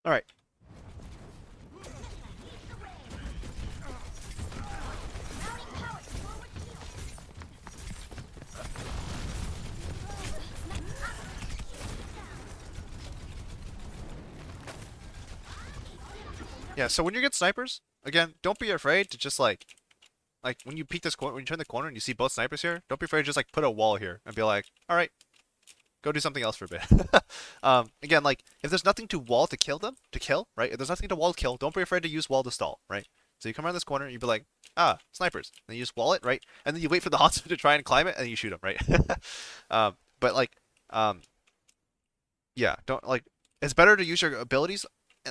All right. Yeah, so when you get snipers, again, don't be afraid to just like when you peek this corner, when you turn the corner and you see both snipers here, don't be afraid to just like put a wall here and be like, all right, go do something else for a bit. Again, like if there's nothing to wall to kill them, to kill, right? If there's nothing to wall to kill, don't be afraid to use wall to stall, right? So you come around this corner and you be like, ah, snipers. And you just wall it, right? And then you wait for the Hanzo to try and climb it and then you shoot them, right? But like, um, yeah, don't like. It's better to use your abilities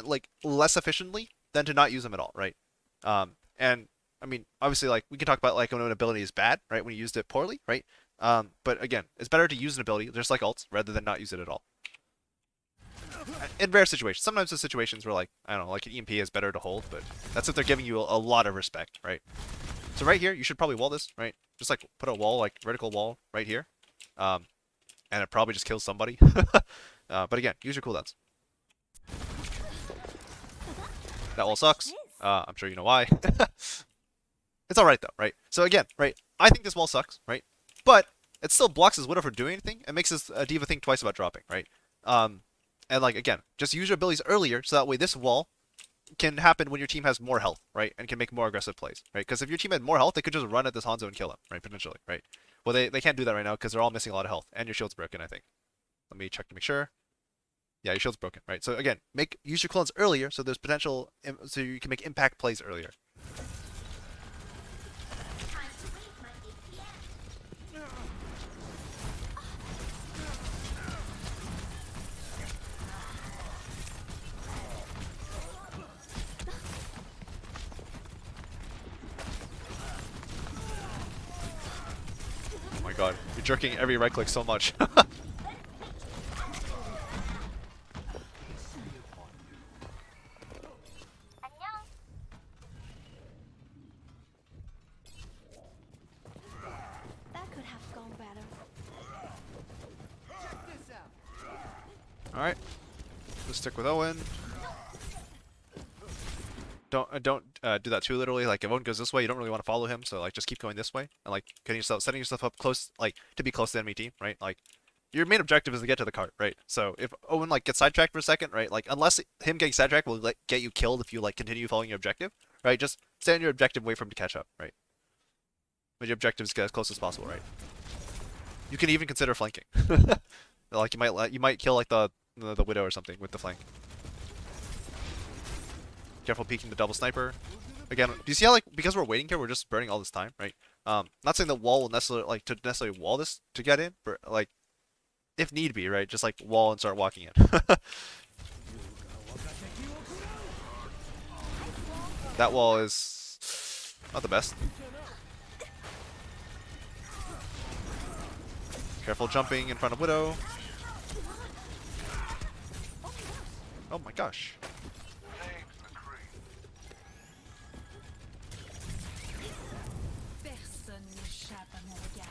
like less efficiently than to not use them at all, right? And I mean, obviously, like we can talk about like when an ability is bad, right? When you used it poorly, right? But again, it's better to use an ability just like ults rather than not use it at all. In rare situations, sometimes the situations where like I don't know, like an EMP is better to hold, but that's if they're giving you a lot of respect, right? So right here, you should probably wall this, right? Just like put a wall, like vertical wall, right here, um, and it probably just kills somebody. But again, use your cooldowns. That wall sucks. I'm sure you know why. It's all right though, right? So again, right? I think this wall sucks, right? But it still blocks his Widow from doing anything. It makes this diva think twice about dropping, right? Um, and like again, just use your abilities earlier, so that way this wall can happen when your team has more health, right? And can make more aggressive plays, right? Because if your team had more health, they could just run at this Hanzo and kill him, right? Potentially, right? Well, they can't do that right now because they're all missing a lot of health, and your shield's broken, I think. Let me check to make sure. Yeah, your shield's broken, right? So again, use your clones earlier, so there's potential, so you can make impact plays earlier. Oh my god, you're jerking every right click so much. That could have gone better. All right, just stick with Owen. Don't do that too literally. Like if Owen goes this way, you don't really want to follow him. So like just keep going this way and like setting yourself up close, like to be close to the enemy team, right? Like your main objective is to get to the cart, right? So if Owen like gets sidetracked for a second, right? Like unless him getting sidetracked will like, get you killed if you like continue following your objective, right? Just stay on your objective, wait for him to catch up, right? But your objective is get as close as possible, right? You can even consider flanking. Like you might kill like the widow or something with the flank. Careful peeking the double sniper. Again, do you see how like because we're waiting here, we're just burning all this time, right? Not saying the wall will necessarily like to necessarily wall this to get in, but like if need be, right? Just like wall and start walking in. That wall is not the best. Careful jumping in front of Widow. Oh my gosh. Personne n'échappe à mon regard.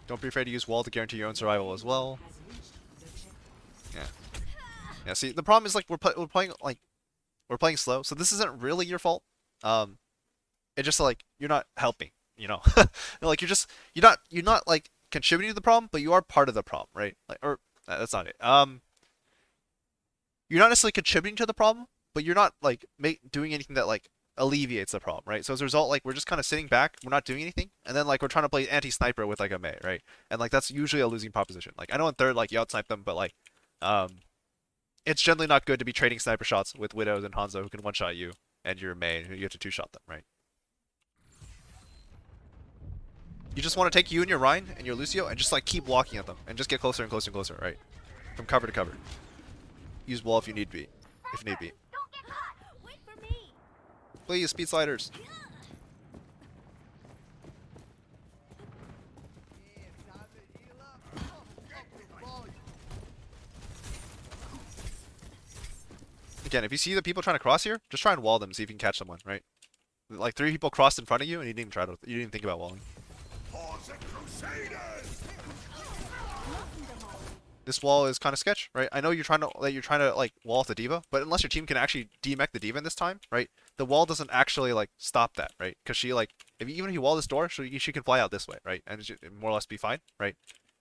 Don't be afraid to use wall to guarantee your own survival as well. Yeah. Yeah. See, the problem is like we're playing slow, so this isn't really your fault. Um, it's just like you're not helping, you know. Like you're not like contributing to the problem, but you are part of the problem, right? Like or that's not it. You're not necessarily contributing to the problem, but you're not like doing anything that like alleviates the problem, right? So as a result, like we're just kind of sitting back, we're not doing anything, and then like we're trying to play anti-sniper with like a Mei, right? And like that's usually a losing proposition. Like I know in third, like you outsnipe them, but like um, it's generally not good to be trading sniper shots with Widows and Hanzo who can one-shot you and your Mei, who you have to two-shot them, right? You just want to take you and your Ryan and your Lucio and just like keep walking at them and just get closer and closer and closer, right? From cover to cover. Use wall if you need be, if need be. Don't get caught! Wait for me! Please, speed sliders. Again, if you see the people trying to cross here, just try and wall them, see if you can catch someone, right? Like 3 people crossed in front of you and you didn't even think about walling. This wall is kind of sketch, right? I know you're trying to like wall off the diva, but unless your team can actually demech the diva in this time, right? The wall doesn't actually like stop that, right? Because she like even if you wall this door, she can fly out this way, right? And it more or less be fine, right?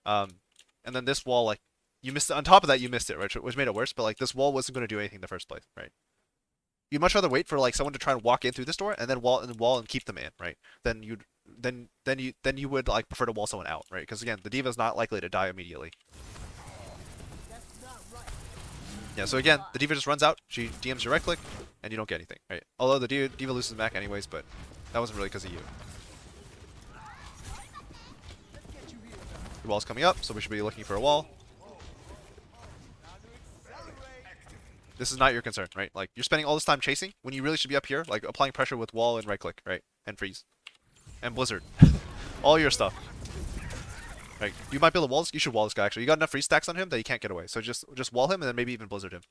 Um, and then this wall like you missed it. On top of that, you missed it, right? Which made it worse. But like this wall wasn't going to do anything in the first place, right? You'd much rather wait for like someone to try and walk in through this door and then wall and keep them in, right? Then you would like prefer to wall someone out, right? Because again, the diva is not likely to die immediately. Yeah, so again, the diva just runs out, she DMs your right click, and you don't get anything, right? Although the diva loses back anyways, but that wasn't really because of you. Your wall's coming up, so we should be looking for a wall. This is not your concern, right? Like, you're spending all this time chasing when you really should be up here, like applying pressure with wall and right click, right? And freeze. And blizzard. All your stuff. Right, you might be able to wall this. You should wall this guy actually. You got enough free stacks on him that he can't get away. So just wall him and then maybe even blizzard him.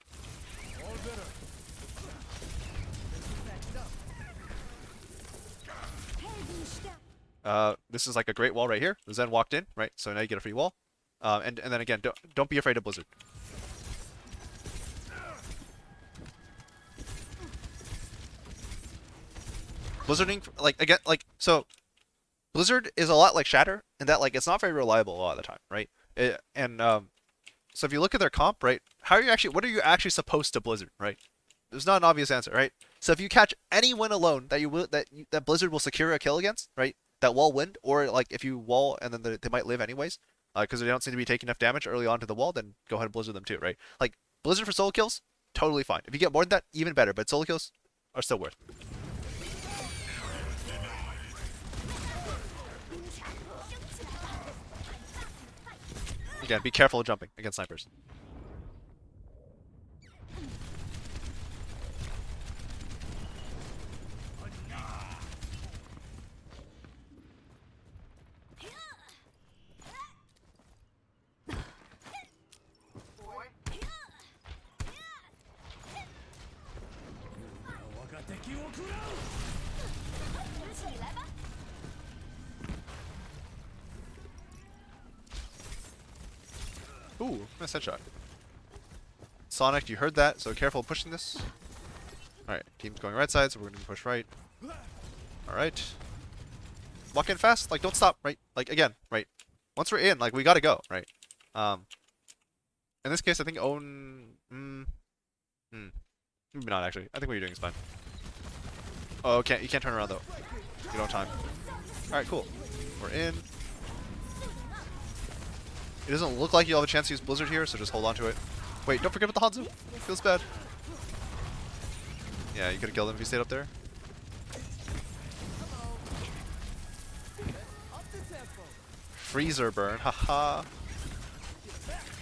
This is like a great wall right here. The Zen walked in, right? So now you get a free wall. And then again, don't be afraid of blizzard. Blizzarding like again like so. Blizzard is a lot like Shatter in that like it's not very reliable a lot of the time, right? So if you look at their comp, right, what are you actually supposed to Blizzard, right? There's not an obvious answer, right? So if you catch any win alone that Blizzard will secure a kill against, right? That wall win, or like if you wall and then they might live anyways, because they don't seem to be taking enough damage early on to the wall, then go ahead and Blizzard them too, right? Like Blizzard for solo kills, totally fine. If you get more than that, even better. But solo kills are still worth. Again, be careful of jumping against snipers. Ooh, nice headshot. Sonic, you heard that, so careful pushing this. Alright, team's going right side, so we're gonna push right. Alright. Walk in fast, like don't stop, right? Like again, right? Once we're in, like we gotta go, right? In this case I think maybe not actually. I think what you're doing is fine. Oh, you can't turn around though. You don't have time. Alright, cool. We're in. It doesn't look like you'll have a chance to use Blizzard here, so just hold on to it. Wait, don't forget about the Hanzo. Feels bad. Yeah, you could have killed him if you stayed up there. Freezer burn, haha.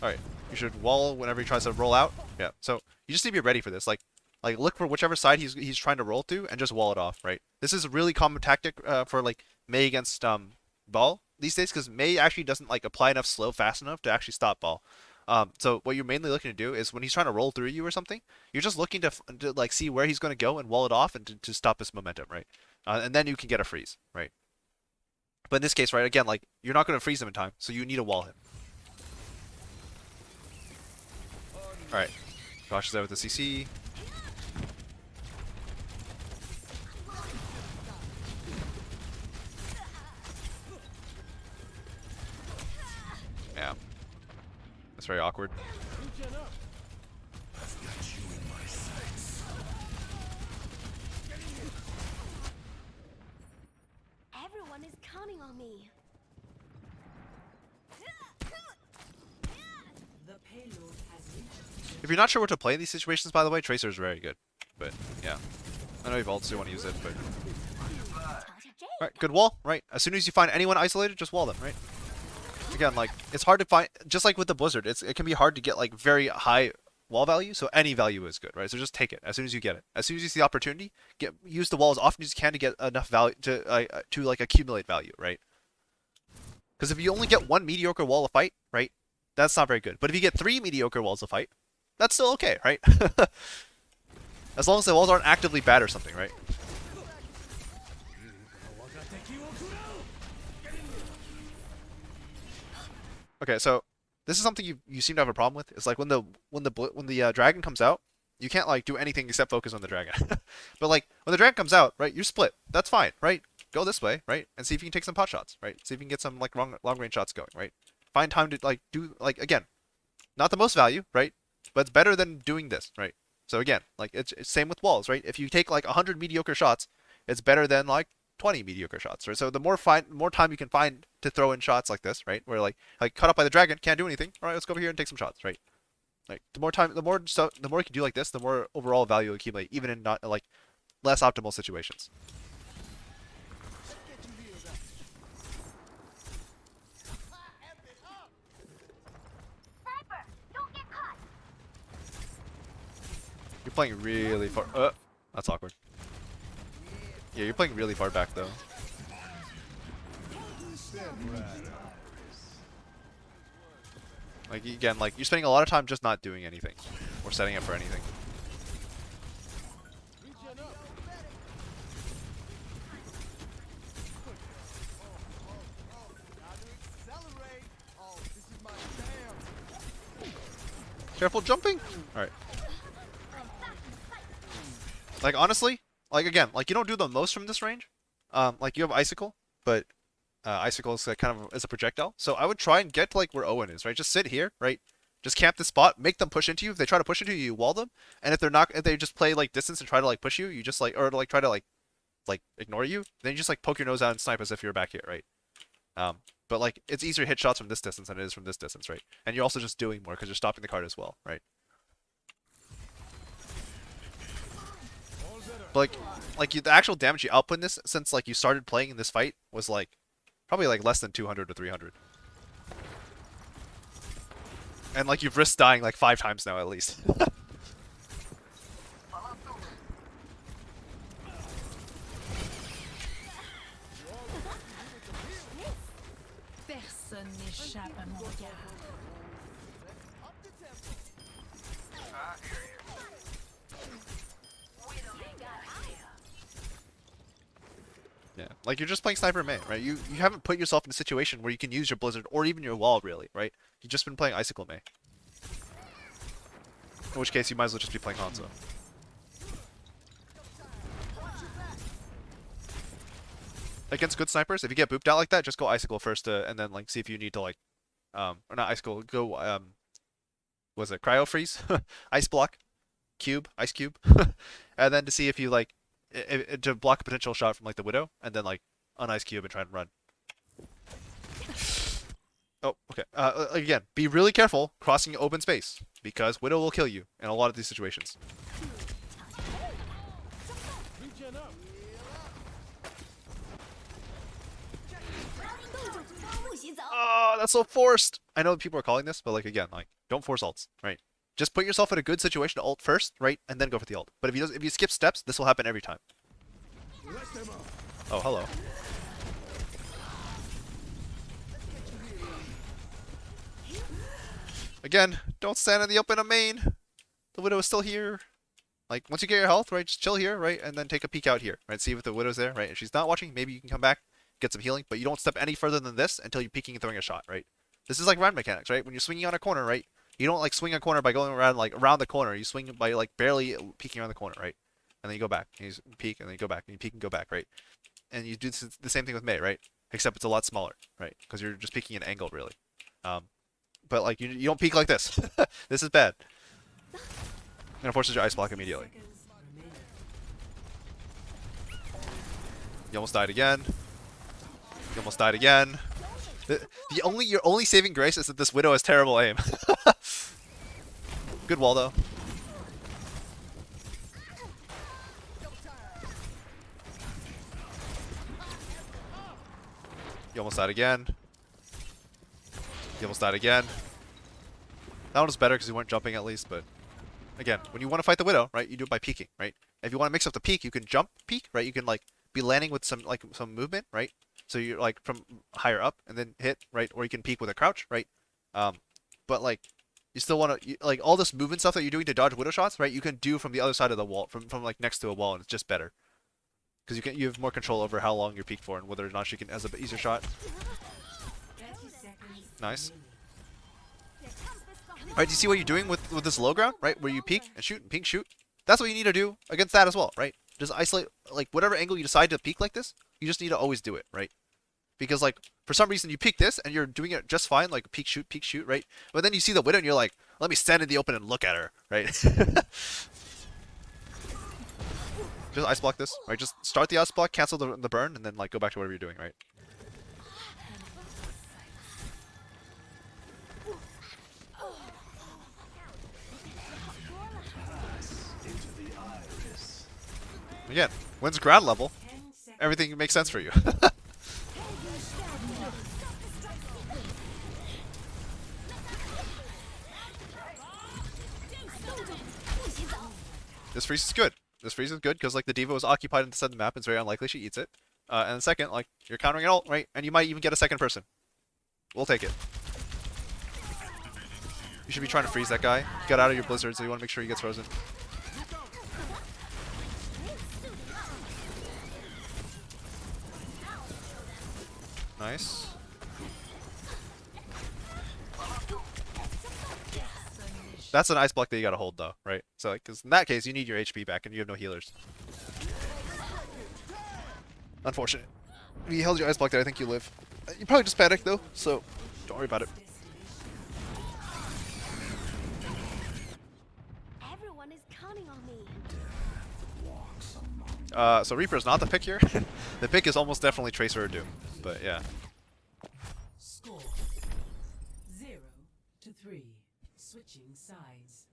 Alright, you should wall whenever he tries to roll out. Yeah, so you just need to be ready for this. Like look for whichever side he's trying to roll to and just wall it off, right? This is a really common tactic for like Mei against Ball these days, because Mei actually doesn't like apply enough slow fast enough to actually stop Ball. So what you're mainly looking to do is when he's trying to roll through you or something, you're just looking to like see where he's going to go and wall it off and to stop his momentum, right? And then you can get a freeze, right? But in this case, right, again, like you're not going to freeze him in time, so you need to wall him. All right, Josh is out with the CC. Yeah, that's very awkward. Everyone is counting on me. If you're not sure what to play in these situations, by the way, Tracer is very good. But yeah, I know you've also want to use it, but alright, good wall, right? As soon as you find anyone isolated, just wall them, right? Again, like it's hard to find, just like with the Blizzard, it can be hard to get like very high wall value, so any value is good, right? So just take it as soon as you get it. As soon as you see the opportunity, use the wall as often as you can to get enough value to like accumulate value, right? Because if you only get one mediocre wall of fight, right, that's not very good. But if you get 3 mediocre walls of fight, that's still okay, right? As long as the walls aren't actively bad or something, right? Okay, so this is something you seem to have a problem with. It's like when the dragon comes out, you can't like do anything except focus on the dragon. But like when the dragon comes out, right? You split. That's fine, right? Go this way, right? And see if you can take some pot shots, right? See if you can get some like long range shots going, right? Find time to like do like again, not the most value, right? But it's better than doing this, right? So again, like it's same with walls, right? If you take like 100 mediocre shots, it's better than like 20 mediocre shots, right? So the more time you can find to throw in shots like this, right? Where like cut up by the dragon, can't do anything. All right, let's go over here and take some shots, right? Like the more time, the more stuff, the more you can do like this, the more overall value you accumulate, even in not like less optimal situations. Sniper, don't get caught. You're playing really far. That's awkward. Yeah, you're playing really far back though. Like again, like you're spending a lot of time just not doing anything or setting up for anything. Careful jumping. All right. Like honestly, like again, like you don't do the most from this range. Like you have icicle, but icicle is kind of as a projectile. So I would try and get to like where Owen is, right? Just sit here, right? Just camp the spot, make them push into you. If they try to push into you, you wall them. And if they're not, if they just play like distance and try to like push you, you just like or like try to like ignore you. Then you just like poke your nose out and snipe as if you're back here, right? But like it's easier to hit shots from this distance than it is from this distance, right? And you're also just doing more because you're stopping the card as well, right? But the actual damage you output in this since like you started playing in this fight was like probably like less than 200 or 300. And like you've risked dying like 5 times now at least. Personne n'échappe à mon regard. Yeah, like you're just playing Sniper Mei, right? You haven't put yourself in a situation where you can use your Blizzard or even your wall really, right? You've just been playing Icicle Mei. In which case you might as well just be playing Hanzo. Against good snipers, if you get booped out like that, just go Icicle first and then like see if you need to like or not Icicle, go was it Cryo Freeze? Ice Block, Cube, Ice Cube. And then to see if you like to block a potential shot from like the Widow and then like on Ice Cube and try and run. Oh, okay. Again, be really careful crossing open space because Widow will kill you in a lot of these situations. Oh, that's so forced. I know people are calling this, but like again, like don't force ults, right? Just put yourself in a good situation to ult first, right, and then go for the ult. But if you skip steps, this will happen every time. Oh, hello. Again, don't stand in the open of main. The Widow is still here. Like, once you get your health, right, just chill here, right, and then take a peek out here, right? See if the Widow's there, right? If she's not watching, maybe you can come back, get some healing, but you don't step any further than this until you're peeking and throwing a shot, right? This is like round mechanics, right? When you're swinging on a corner, right, you don't like swing a corner by going around like around the corner. You swing by like barely peeking around the corner, right? And then you go back, and you peek, and then you go back, and you peek and go back, right? And you do the same thing with Mei, right? Except it's a lot smaller, right? Because you're just peeking an angle, really. But like you don't peek like this. This is bad. And it forces your ice block immediately. You almost died again. You almost died again. Your only saving grace is that this Widow has terrible aim. Good wall though. You almost died again. You almost died again. That one was better because you weren't jumping at least, but again, when you want to fight the Widow, right, you do it by peeking, right? If you want to mix up the peek, you can jump peek, right? You can like be landing with some movement, right? So you're like from higher up and then hit, right? Or you can peek with a crouch, right? But like you still want to like all this movement stuff that you're doing to dodge Widow shots, right? You can do from the other side of the wall, from like next to a wall, and it's just better because you have more control over how long you're peeked for and whether or not she can has an easier shot. Nice. Right? Do you see what you're doing with this low ground, right? Where you peek and shoot and peek shoot. That's what you need to do against that as well, right? Just isolate like whatever angle you decide to peek like this. You just need to always do it, right? Because like for some reason you peek this and you're doing it just fine, like peek shoot, right? But then you see the widow and you're like, let me stand in the open and look at her, right? Just ice block this, right? Just start the ice block, cancel the burn, and then like go back to whatever you're doing, right? Again, when's ground level, everything makes sense for you. This freeze is good. This freeze is good because like the diva was occupied in the center of the map. It's very unlikely she eats it. And second, like you're countering it all, right? And you might even get a second person. We'll take it. You should be trying to freeze that guy. You got out of your blizzard, so you want to make sure he gets frozen. Nice. That's an ice block that you gotta hold though, right? So, like, because in that case, you need your HP back and you have no healers. Unfortunate. If you held your ice block there, I think you live. You probably just panicked though, so don't worry about it. Everyone is counting on me. So Reaper's not the pick here. The pick is almost definitely Tracer or Doom, but yeah. Score 0-3. Switching sides.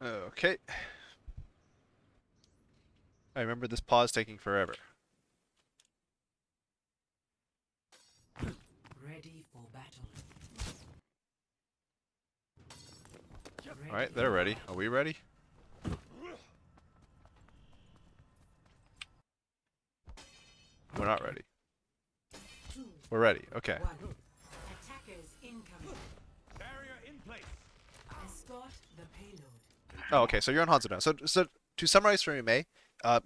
Okay. I remember this pause taking forever. Ready for battle. Alright, they're ready. Are we ready? We're not ready. We're ready. Okay. Attackers incoming. Barrier in place. Escort the payload. Oh, okay. So you're on Hanzo now. So to summarize for you, Mei,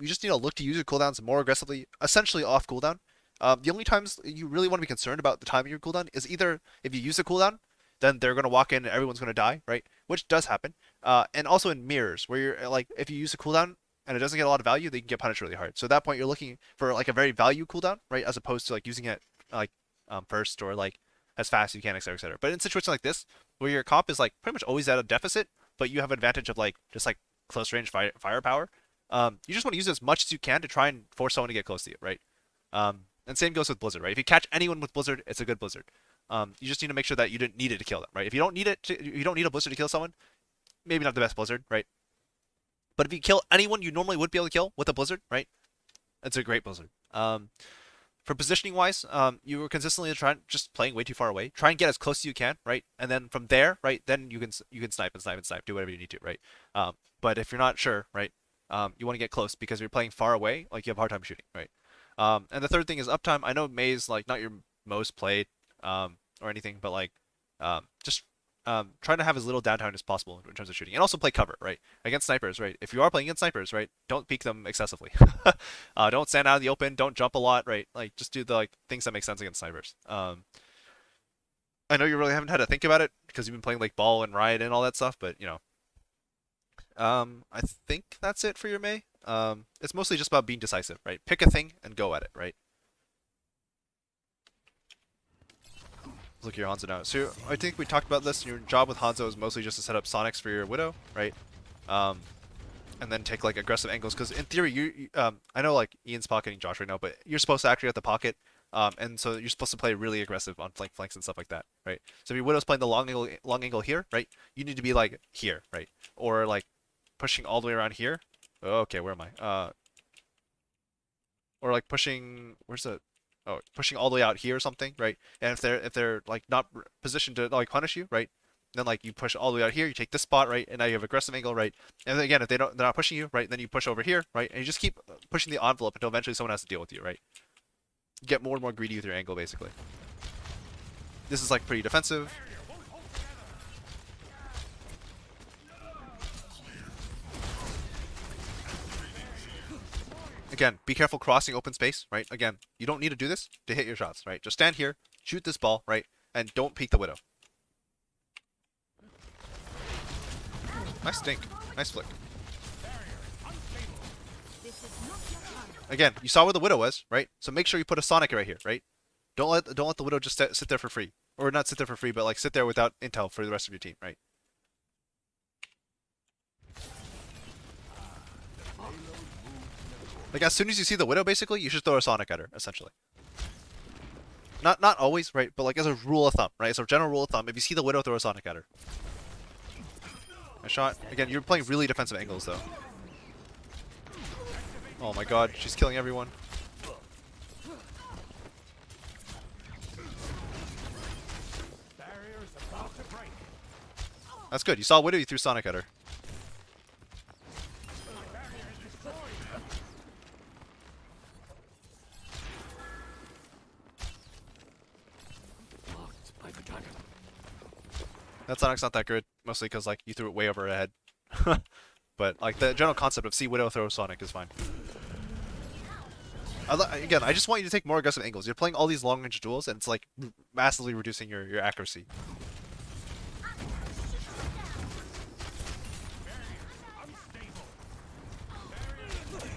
you just need to look to use your cooldowns more aggressively, essentially off cooldown. The only times you really want to be concerned about the timing of your cooldown is either if you use a cooldown, then they're gonna walk in and everyone's gonna die, right? Which does happen. And also in mirrors, where you're like, if you use a cooldown and it doesn't get a lot of value, they can get punished really hard. So at that point, you're looking for like a very value cooldown, right, as opposed to like using it like first or like as fast as you can, etc., etc. But in situations like this, where your comp is like pretty much always at a deficit, but you have advantage of like just like close range firepower, you just want to use it as much as you can to try and force someone to get close to you, right? And same goes with Blizzard, right? If you catch anyone with Blizzard, it's a good Blizzard. You just need to make sure that you didn't need it to kill them, right? If you don't need it, you don't need a Blizzard to kill someone. Maybe not the best Blizzard, right? But if you kill anyone you normally would be able to kill with a Blizzard, right? It's a great Blizzard. For positioning wise, you were consistently trying just playing way too far away. Try and get as close as you can, right? And then from there, right, then you can snipe and snipe and snipe, do whatever you need to, right? But if you're not sure, right, you want to get close because if you're playing far away, like you have a hard time shooting, right? And the third thing is uptime. I know Mei's like not your most played or anything, but like just trying to have as little downtime as possible in terms of shooting, and also play cover, right? Against snipers, right? If you are playing against snipers, right, don't peek them excessively. Don't stand out in the open. Don't jump a lot, right? Like just do the like things that make sense against snipers. I know you really haven't had to think about it because you've been playing like ball and riot and all that stuff, but you know, I think that's it for your Mei. It's mostly just about being decisive, right? Pick a thing and go at it, right? Look at your Hanzo now. So I think we talked about this. Your job with Hanzo is mostly just to set up Sonics for your Widow, right? And then take like aggressive angles. Because in theory, I know like Ian's pocketing Josh right now, but you're supposed to actually have the pocket. And so you're supposed to play really aggressive on flanks and stuff like that, right? So if your Widow's playing the long angle here, right? You need to be like here, right? Or like pushing all the way around here. Okay, where am I? Or like pushing. Where's the? oh, pushing all the way out here or something, right? And if they're like not positioned to like punish you, right? Then like you push all the way out here, you take this spot, right? And now you have aggressive angle, right? And then again, if they're not pushing you, right? Then you push over here, right? And you just keep pushing the envelope until eventually someone has to deal with you, right? You get more and more greedy with your angle, basically. This is like pretty defensive. Again, be careful crossing open space, right? Again, you don't need to do this to hit your shots, right? Just stand here, shoot this ball, right? And don't peek the Widow. Nice stink. Nice flick. Again, you saw where the Widow was, right? So make sure you put a Sonic right here, right? Don't let the Widow just sit there for free. Or not sit there for free, but like sit there without intel for the rest of your team, right? Like as soon as you see the Widow, basically, you should throw a Sonic at her, essentially. Not always, right? But like as a rule of thumb, right? As a general rule of thumb, if you see the Widow, throw a Sonic at her. A shot. Again, you're playing really defensive angles, though. Oh my god, she's killing everyone. Barrier is about to break. That's good. You saw Widow, you threw Sonic at her. That Sonic's not that good, mostly because like you threw it way over her head. But like the general concept of see Widow throw Sonic is fine. Again, I just want you to take more aggressive angles. You're playing all these long range duels, and it's like massively reducing your accuracy.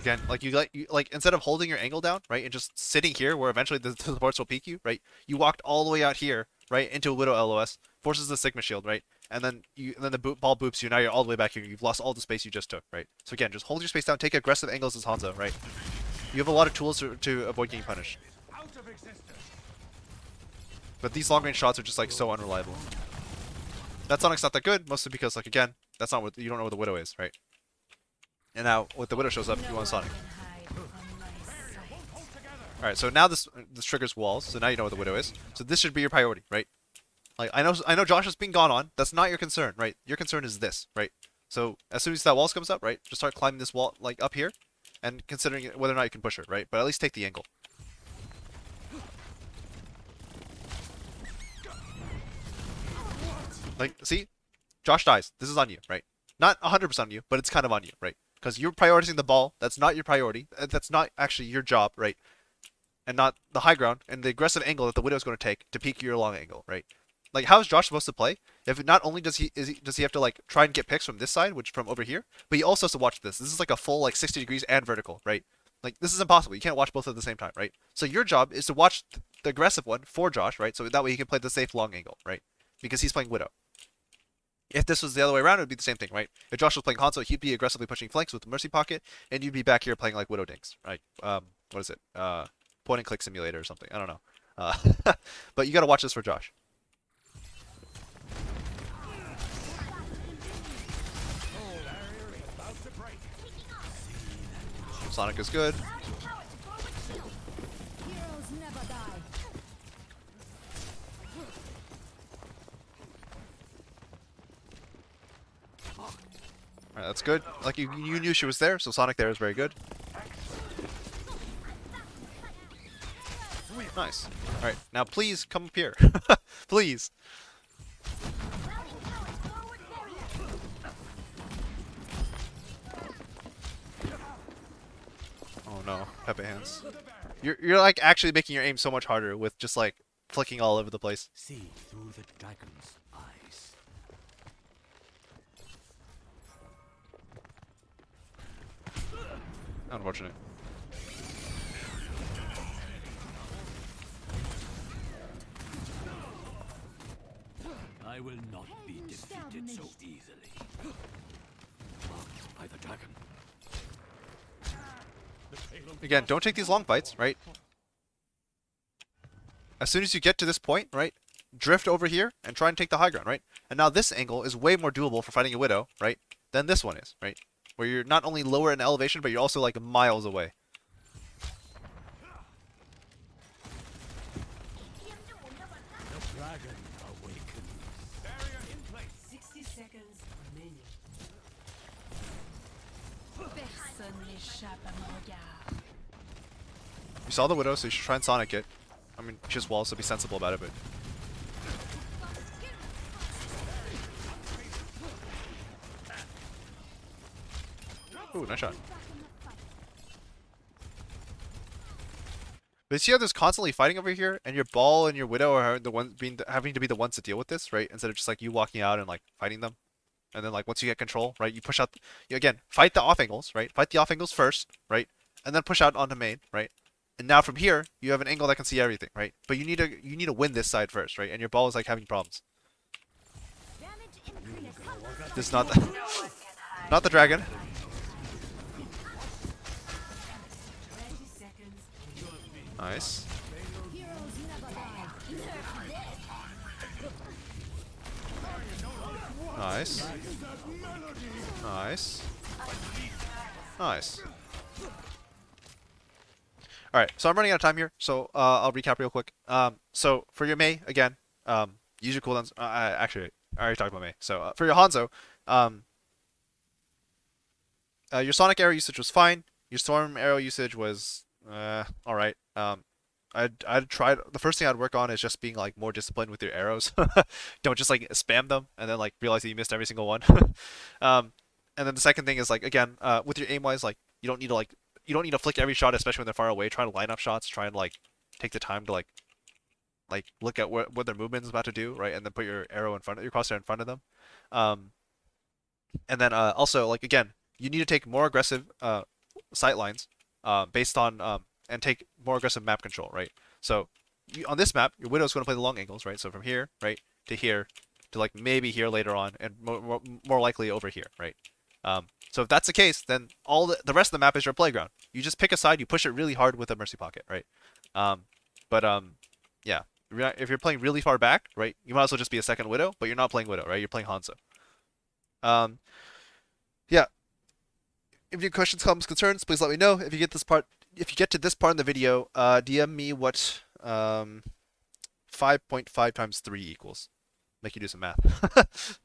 Again, like you like instead of holding your angle down, right, and just sitting here where eventually the supports will peek you, right? You walked all the way out here, right, into a Widow LOS, forces the Sigma shield, right, and then the ball boops you. Now you're all the way back here. You've lost all the space you just took, right? So again, just hold your space down, take aggressive angles as Hanzo, right? You have a lot of tools to avoid getting punished. Out of existence. But these long range shots are just like so unreliable. That Sonic's not that good, mostly because like again, that's not what you don't know what the Widow is, right? And now when the Widow shows up, you want Sonic. Alright, so now this triggers walls, so now you know what the Widow is. So this should be your priority, right? Like I know Josh is being gone on. That's not your concern, right? Your concern is this, right? So as soon as that wall comes up, right, just start climbing this wall like up here, and considering whether or not you can push her, right? But at least take the angle. Like, see? Josh dies. This is on you, right? Not 100% on you, but it's kind of on you, right? Because you're prioritizing the ball. That's not your priority. That's not actually your job, right? And not the high ground and the aggressive angle that the Widow's going to take to peek your long angle, right? Like, how is Josh supposed to play if not only does he have to like try and get picks from this side, which from over here, but he also has to watch this. This is like a full like 60 degrees and vertical, right? Like this is impossible. You can't watch both at the same time, right? So your job is to watch the aggressive one for Josh, right? So that way he can play the safe long angle, right? Because he's playing Widow. If this was the other way around, it would be the same thing, right? If Josh was playing Hanzo, he'd be aggressively pushing flanks with the Mercy Pocket, and you'd be back here playing like Widow Dinks, right? What is it? Point and click simulator or something. I don't know. But you got to watch this for Josh. Sonic is good. Heroes never die. Alright, that's good. Like you knew she was there, so Sonic there is very good. Nice. Alright, now please come up here. Please. Oh no, Pepe hands. You're like actually making your aim so much harder with just like flicking all over the place. See through the dragon's eyes. Unfortunate. I will not be defeated so easily. Marked by the dragon. Again, don't take these long fights, right? As soon as you get to this point, right, drift over here and try and take the high ground, right? And now this angle is way more doable for fighting a Widow, right, than this one is, right? Where you're not only lower in elevation, but you're also like miles away. dragon awakens. Barrier in place. 60 seconds remaining. Personne n'échappe à mon regard. You saw the Widow, so you should try and Sonic it. I mean, just wall, so be sensible about it, but... Ooh, nice shot. But you see how there's constantly fighting over here, and your ball and your Widow are the ones having to be the ones to deal with this, right? Instead of just like you walking out and like fighting them. And then like once you get control, right, you push out you again, fight the off angles, right? Fight the off angles first, right? And then push out onto main, right? And now from here, you have an angle that can see everything, right? But you need to win this side first, right? And your ball is like having problems. This is not the dragon. 30 seconds. Nice. Nice. Nice. Nice. Alright, so I'm running out of time here, so I'll recap real quick. So for your Mei, again, use your cooldowns. Actually, I already talked about Mei. So for your Hanzo, your Sonic arrow usage was fine. Your Storm arrow usage was alright. I'd try. The first thing I'd work on is just being like more disciplined with your arrows. Don't just like spam them and then like realize that you missed every single one. And then the second thing is like again, with your aim wise, like you don't need to flick every shot, especially when they're far away. Try to line up shots. Try and like take the time to like look at what their movement is about to do, right? And then put your arrow in front of your crosshair in front of them. And then also like again, you need to take more aggressive sight lines based on and take more aggressive map control, right? So on this map, your Widow's going to play the long angles, right? So from here, right, to here, to like maybe here later on, and more likely over here, right? So if that's the case, then all the rest of the map is your playground. You just pick a side, you push it really hard with a Mercy Pocket, right? Yeah, if you're playing really far back, right, you might as well just be a second Widow, but you're not playing Widow, right? You're playing Hanzo. Yeah. If you have questions, comments, concerns, please let me know. If you get to this part in the video, DM me what 5.5 times 3 equals. Make you do some math.